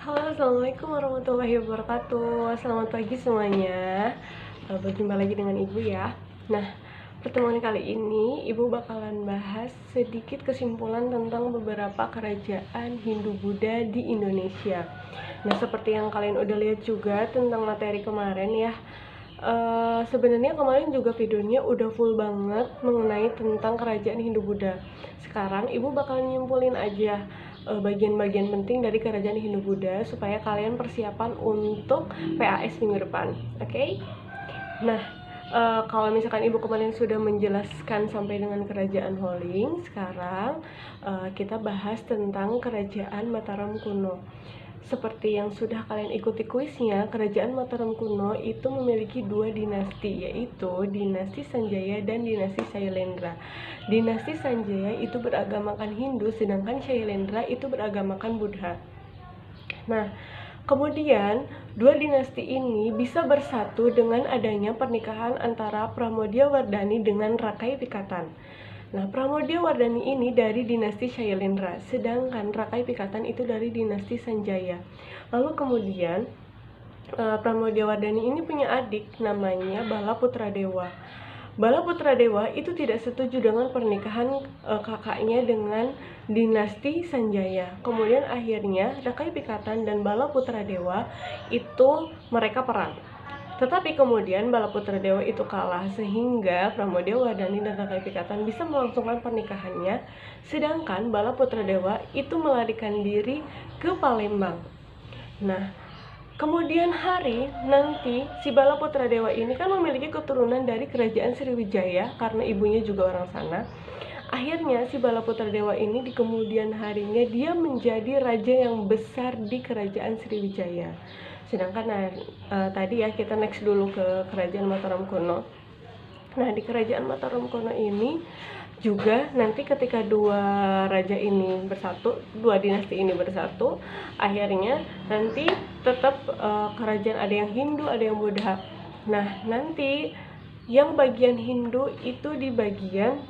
Halo, assalamualaikum warahmatullahi wabarakatuh. Selamat pagi semuanya. Berjumpa lagi dengan Ibu ya. Nah, pertemuan kali ini Ibu bakalan bahas sedikit kesimpulan tentang beberapa kerajaan Hindu-Buddha di Indonesia. Nah, seperti yang kalian udah lihat juga tentang materi kemarin ya. Sebenarnya kemarin juga videonya udah full banget mengenai tentang kerajaan Hindu-Buddha. Sekarang Ibu bakal nyimpulin aja bagian-bagian penting dari kerajaan Hindu-Buddha supaya kalian persiapan untuk PAS minggu depan. Oke? Nah, kalau misalkan Ibu kemarin sudah menjelaskan sampai dengan kerajaan Holing, sekarang kita bahas tentang kerajaan Mataram kuno. Seperti yang sudah kalian ikuti kuisnya, kerajaan Mataram kuno itu memiliki dua dinasti, yaitu dinasti Sanjaya dan dinasti Shailendra. Dinasti Sanjaya itu beragamakan Hindu, sedangkan Shailendra itu beragamakan Buddha. Nah, kemudian dua dinasti ini bisa bersatu dengan adanya pernikahan antara Pramodyawardhani dengan Rakai Pikatan. Nah, Pramodyawardhani ini dari dinasti Shailendra, sedangkan Rakai Pikatan itu dari dinasti Sanjaya. Lalu kemudian Pramodyawardhani ini punya adik namanya Bala Putradewa. Bala Putradewa itu tidak setuju dengan pernikahan kakaknya dengan dinasti Sanjaya. Kemudian akhirnya Rakai Pikatan dan Bala Putradewa itu mereka perang. Tetapi kemudian Bala Putradewa itu kalah sehingga Pramodyawardhani dan Rakai Pikatan bisa melangsungkan pernikahannya, sedangkan Bala Putradewa itu melarikan diri ke Palembang. Nah, kemudian hari nanti si Bala Putradewa ini kan memiliki keturunan dari kerajaan Sriwijaya karena ibunya juga orang sana. Akhirnya si Bala Putradewa ini di kemudian harinya dia menjadi raja yang besar di kerajaan Sriwijaya. Sedangkan tadi ya kita next dulu ke kerajaan Mataram kuno. Nah, di kerajaan Mataram kuno ini juga nanti ketika dua raja ini bersatu, dua dinasti ini bersatu, akhirnya nanti tetap kerajaan ada yang Hindu, ada yang Buddha. Nah, nanti yang bagian Hindu itu di bagian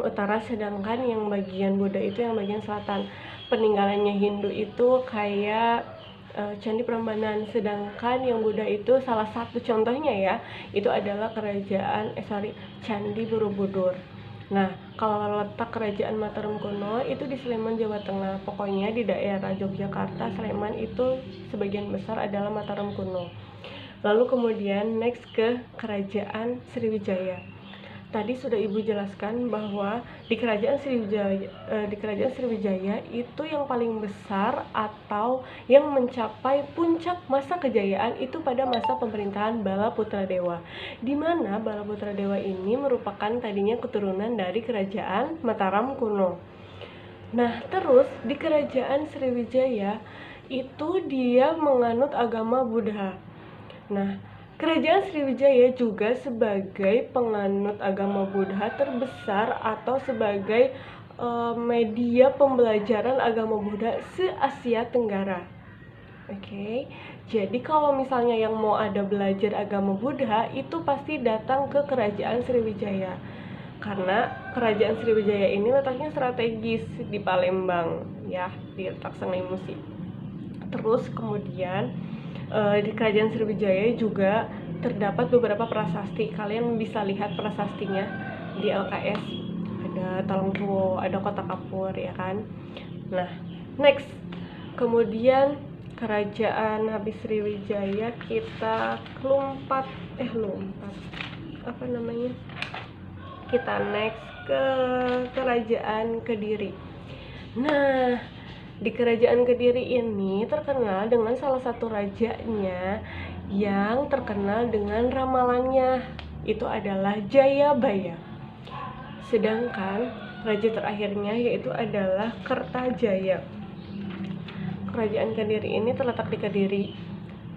utara, sedangkan yang bagian Buddha itu yang bagian selatan. Peninggalannya Hindu itu kayak Candi Prambanan, sedangkan yang Buddha itu salah satu contohnya ya, itu adalah Candi Borobudur. Nah, kalau letak kerajaan Mataram kuno itu di Sleman, Jawa Tengah. Pokoknya di daerah Yogyakarta, Sleman itu sebagian besar adalah Mataram kuno. Lalu kemudian next ke kerajaan Sriwijaya. Tadi sudah Ibu jelaskan bahwa di kerajaan Sriwijaya itu yang paling besar atau yang mencapai puncak masa kejayaan itu pada masa pemerintahan Bala Putradewa, di mana Bala Putradewa ini merupakan tadinya keturunan dari kerajaan Mataram kuno. Nah, terus di kerajaan Sriwijaya itu dia menganut agama Buddha. Nah, kerajaan Sriwijaya juga sebagai penganut agama Buddha terbesar atau sebagai media pembelajaran agama Buddha se-Asia Tenggara. Oke, jadi kalau misalnya yang mau ada belajar agama Buddha itu pasti datang ke kerajaan Sriwijaya. Karena kerajaan Sriwijaya ini letaknya strategis di Palembang ya, di letak Sungai Musi. Terus kemudian di kerajaan Sriwijaya juga terdapat beberapa prasasti. Kalian bisa lihat prasastinya di LKS. Ada Talangtuo, ada Kota Kapur ya kan. Nah, next. Kemudian kerajaan habis Sriwijaya kita lompat. Apa namanya? Kita next ke kerajaan Kediri. Nah, di kerajaan Kediri ini terkenal dengan salah satu rajanya yang terkenal dengan ramalannya, itu adalah Jayabaya. Sedangkan raja terakhirnya yaitu adalah Kertajaya. Kerajaan Kediri ini terletak di Kediri.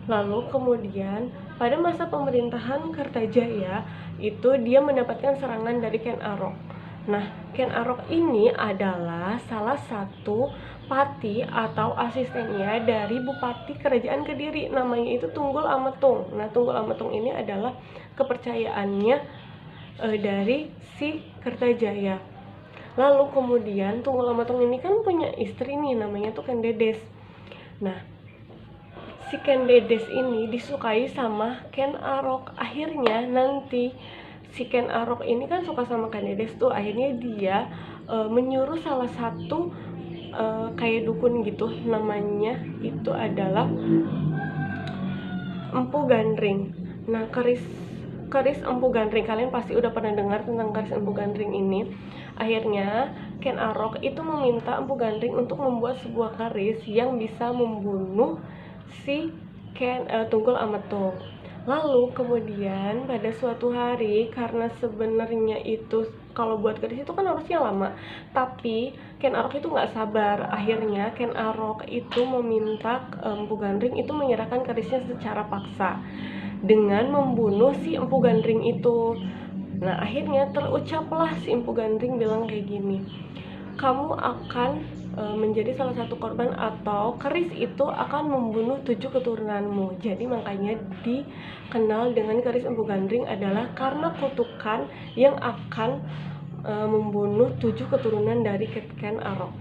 Lalu kemudian pada masa pemerintahan Kertajaya itu dia mendapatkan serangan dari Ken Arok. Nah, Ken Arok ini adalah salah satu pati atau asistennya dari Bupati Kerajaan Kediri, namanya itu Tunggul Ametung. Nah, Tunggul Ametung ini adalah kepercayaannya dari si Kertajaya. Lalu kemudian Tunggul Ametung ini kan punya istri nih, namanya tuh Ken Dedes. Nah, si Ken Dedes ini disukai sama Ken Arok. Akhirnya nanti si Ken Arok ini kan suka sama Ken Dedes tuh, akhirnya dia menyuruh salah satu kayak dukun gitu, namanya itu adalah Empu Gandring. Nah, keris Empu Gandring, kalian pasti udah pernah dengar tentang keris Empu Gandring ini. Akhirnya Ken Arok itu meminta Empu Gandring untuk membuat sebuah keris yang bisa membunuh si Tunggul Ametung. Lalu kemudian pada suatu hari, karena sebenarnya itu kalau buat keris itu kan harusnya lama, tapi Ken Arok itu nggak sabar. Akhirnya Ken Arok itu meminta Empu Gandring itu menyerahkan kerisnya secara paksa dengan membunuh si Empu Gandring itu. Nah, akhirnya terucaplah si Empu Gandring bilang kayak gini, kamu akan menjadi salah satu korban, atau keris itu akan membunuh 7 keturunanmu. Jadi makanya dikenal dengan keris Empu Gandring adalah karena kutukan yang akan membunuh 7 keturunan dari Ken Arok.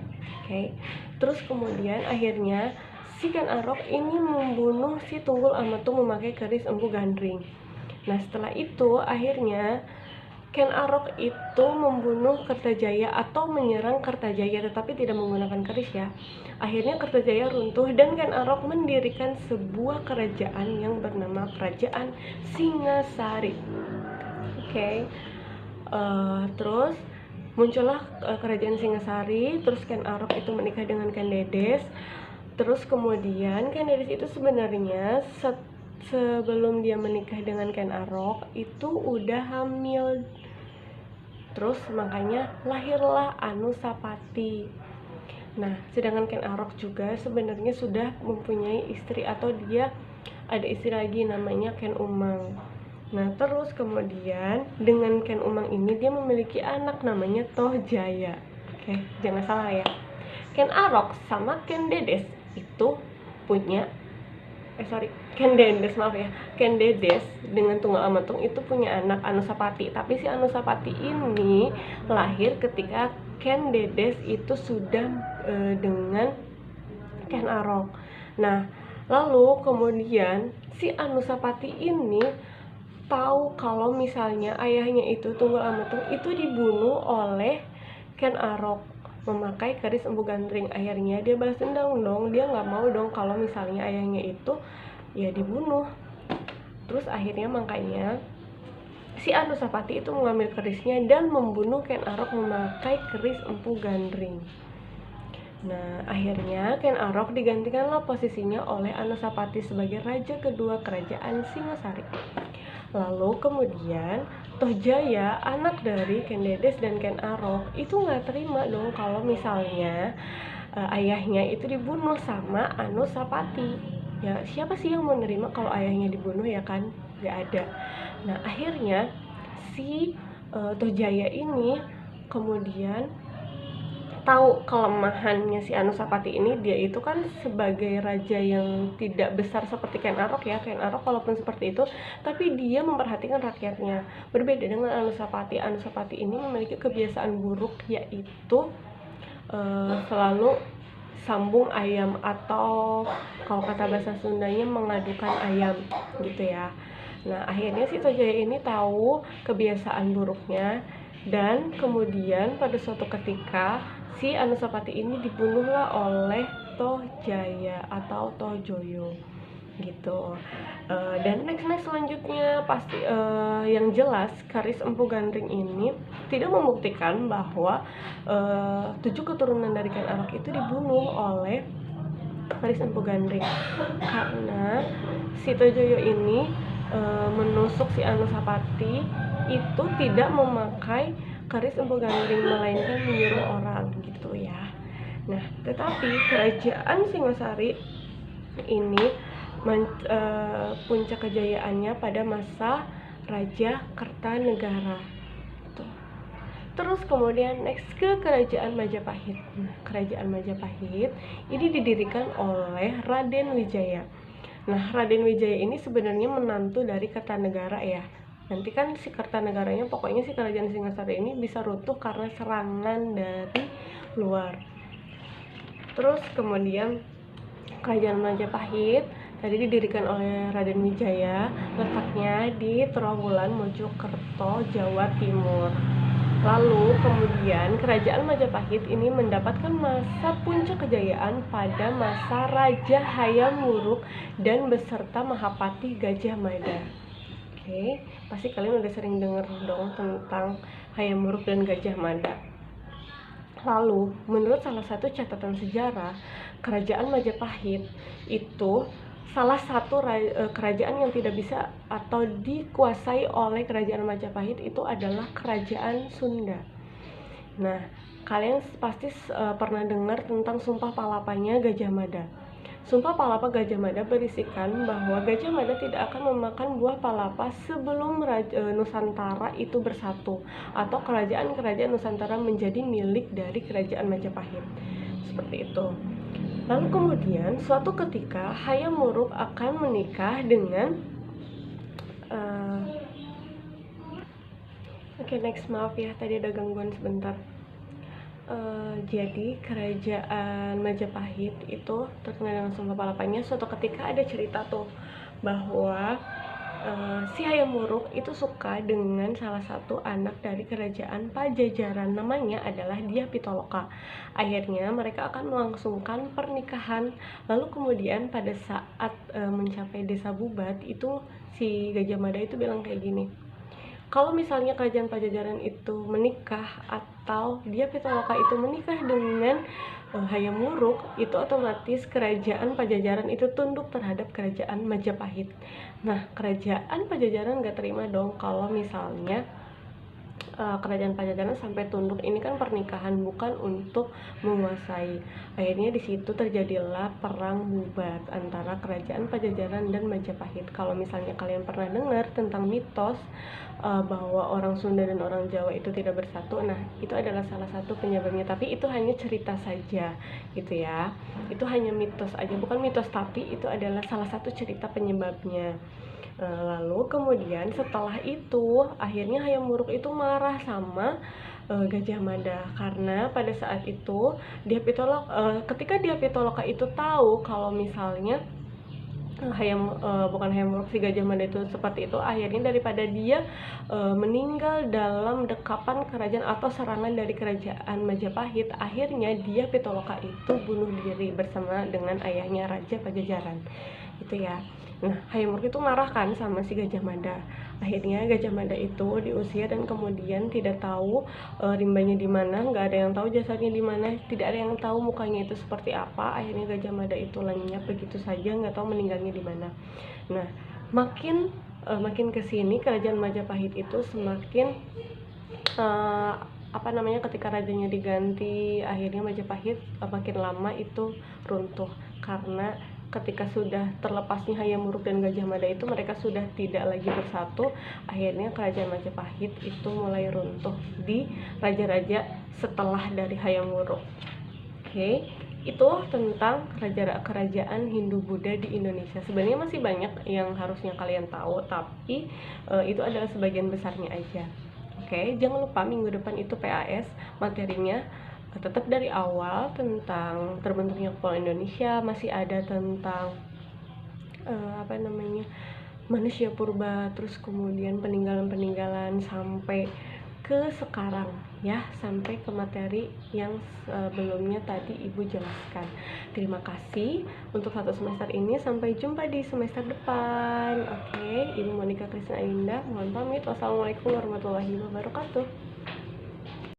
Oke. Terus kemudian akhirnya si Ken Arok ini membunuh si Tunggul Ametung memakai keris Empu Gandring. Nah, setelah itu akhirnya Ken Arok itu membunuh Kertajaya atau menyerang Kertajaya, tetapi tidak menggunakan keris ya. Akhirnya Kertajaya runtuh dan Ken Arok mendirikan sebuah kerajaan yang bernama Kerajaan Singasari. Oke. Terus muncullah Kerajaan Singasari. Terus Ken Arok itu menikah dengan Ken Dedes. Terus kemudian Ken Dedes itu sebenarnya sebelum dia menikah dengan Ken Arok itu udah hamil. Terus makanya lahirlah Anusapati. Nah, sedangkan Ken Arok juga sebenarnya sudah mempunyai istri, atau dia ada istri lagi namanya Ken Umang. Nah, terus kemudian dengan Ken Umang ini dia memiliki anak namanya Tohjaya. Oke, jangan salah ya. Ken Arok sama Ken Dedes itu punya Ken Dedes dengan Tunggul Ametung itu punya anak Anusapati. Tapi si Anusapati ini lahir ketika Ken Dedes itu sudah dengan Ken Arok. Nah, lalu kemudian si Anusapati ini tahu kalau misalnya ayahnya itu Tunggul Ametung itu dibunuh oleh Ken Arok memakai keris Empu Gandring. Akhirnya dia balas dendam dong, dia nggak mau dong kalau misalnya ayahnya itu ya dibunuh. Terus akhirnya makanya si Anusapati itu mengambil kerisnya dan membunuh Ken Arok memakai keris Empu Gandring. Nah, akhirnya Ken Arok digantikanlah posisinya oleh Anusapati sebagai raja kedua kerajaan Singasari. Lalu kemudian Tohjaya, anak dari Ken Dedes dan Ken Arok, itu nggak terima dong kalau misalnya ayahnya itu dibunuh sama Anusapati. Ya, siapa sih yang mau nerima kalau ayahnya dibunuh, ya kan? Nggak ada. Nah, akhirnya si Tohjaya ini kemudian tahu kelemahannya si Anusapati ini. Dia itu kan sebagai raja yang tidak besar seperti Ken Arok ya. Ken Arok walaupun seperti itu, tapi dia memperhatikan rakyatnya. Berbeda dengan Anusapati. Anusapati ini memiliki kebiasaan buruk, yaitu selalu sambung ayam, atau kalau kata bahasa Sundanya mengadukan ayam gitu ya. Nah, akhirnya si Tohjaya ini tahu kebiasaan buruknya, dan kemudian pada suatu ketika si Anusapati ini dibunuhlah oleh Tohjaya atau Tohjoyo gitu. Dan next selanjutnya pasti yang jelas keris Empu Gandring ini tidak membuktikan bahwa 7 keturunan dari Ken Arok itu dibunuh oleh keris Empu Gandring, karena si Tohjoyo ini menusuk si Anusapati itu tidak memakai keris Empu Gandring, melainkan menyuruh orang gitu ya. Nah, tetapi kerajaan Singasari ini puncak kejayaannya pada masa Raja Kertanegara. Terus kemudian next ke kerajaan Majapahit. Nah, kerajaan Majapahit ini didirikan oleh Raden Wijaya. Nah, Raden Wijaya ini sebenarnya menantu dari Kertanegara ya. Nanti kan si Kertanegaranya, pokoknya si kerajaan Singasari ini bisa runtuh karena serangan dari luar. Terus kemudian kerajaan Majapahit Tadi didirikan oleh Raden Wijaya, letaknya di Trawulan, Mojokerto, Jawa Timur. Lalu kemudian Kerajaan Majapahit ini mendapatkan masa puncak kejayaan pada masa Raja Hayam Wuruk dan beserta Mahapati Gajah Mada. Oke, pasti kalian udah sering dengar dong tentang Hayam Wuruk dan Gajah Mada. Lalu, menurut salah satu catatan sejarah, Kerajaan Majapahit itu salah satu kerajaan yang tidak bisa atau dikuasai oleh Kerajaan Majapahit itu adalah Kerajaan Sunda. Nah, kalian pasti pernah dengar tentang Sumpah Palapanya Gajah Mada. Sumpah Palapa Gajah Mada berisikan bahwa Gajah Mada tidak akan memakan buah palapa sebelum Nusantara itu bersatu atau kerajaan-kerajaan Nusantara menjadi milik dari Kerajaan Majapahit. Seperti itu. Lalu kemudian suatu ketika Hayam Wuruk akan menikah dengan next, maaf ya, tadi ada gangguan sebentar. Jadi Kerajaan Majapahit itu terkenal dengan Sumpah Palapanya. Suatu ketika ada cerita tuh bahwa si Hayam Wuruk itu suka dengan salah satu anak dari Kerajaan Pajajaran, namanya adalah Dyah Pitaloka. Akhirnya mereka akan melangsungkan pernikahan. Lalu kemudian pada saat mencapai desa Bubat itu si Gajah Mada itu bilang kayak gini, kalau misalnya Kerajaan Pajajaran itu menikah atau Dyah Pitaloka itu menikah dengan Hayam Wuruk, itu otomatis Kerajaan Pajajaran itu tunduk terhadap Kerajaan Majapahit. Nah, Kerajaan Pajajaran gak terima dong kalau misalnya Kerajaan Pajajaran sampai tunduk. Ini kan pernikahan, bukan untuk menguasai. Akhirnya di situ terjadilah perang Bubat antara Kerajaan Pajajaran dan Majapahit. Kalau misalnya kalian pernah dengar tentang mitos bahwa orang Sunda dan orang Jawa itu tidak bersatu, nah itu adalah salah satu penyebabnya. Tapi itu hanya cerita saja, gitu ya. Itu hanya mitos aja, bukan mitos, tapi itu adalah salah satu cerita penyebabnya. Lalu kemudian setelah itu akhirnya Hayam Wuruk itu marah sama Gajah Mada, karena pada saat itu ketika Dyah Pitaloka itu tahu kalau misalnya bukan Hayam Wuruk, si Gajah Mada itu seperti itu, akhirnya daripada dia meninggal dalam dekapan kerajaan atau serangan dari Kerajaan Majapahit, akhirnya Dyah Pitaloka itu bunuh diri bersama dengan ayahnya Raja Pajajaran, gitu ya. Nah, Hayam Wuruk itu marah kan sama si Gajah Mada. Akhirnya Gajah Mada itu diusir dan kemudian tidak tahu rimbanya di mana, nggak ada yang tahu jasadnya di mana, tidak ada yang tahu mukanya itu seperti apa. Akhirnya Gajah Mada itu lenyap begitu saja, nggak tahu meninggalnya di mana. Nah, makin kesini Kerajaan Majapahit itu semakin ketika rajanya diganti, akhirnya Majapahit makin lama itu runtuh karena ketika sudah terlepasnya Hayam Wuruk dan Gajah Mada itu mereka sudah tidak lagi bersatu. Akhirnya Kerajaan Majapahit itu mulai runtuh di raja-raja setelah dari Hayam Wuruk. Oke, itu tentang kerajaan Hindu-Buddha di Indonesia. Sebenarnya masih banyak yang harusnya kalian tahu, tapi itu adalah sebagian besarnya aja. Oke, jangan lupa minggu depan itu PAS, materinya tetap dari awal tentang terbentuknya Kepulauan Indonesia, masih ada tentang manusia purba, terus kemudian peninggalan-peninggalan sampai ke sekarang ya, sampai ke materi yang sebelumnya tadi Ibu jelaskan. Terima kasih untuk satu semester ini, sampai jumpa di semester depan. Oke, Ibu Monika Krisna Ayunda mohon pamit. Wassalamualaikum warahmatullahi wabarakatuh.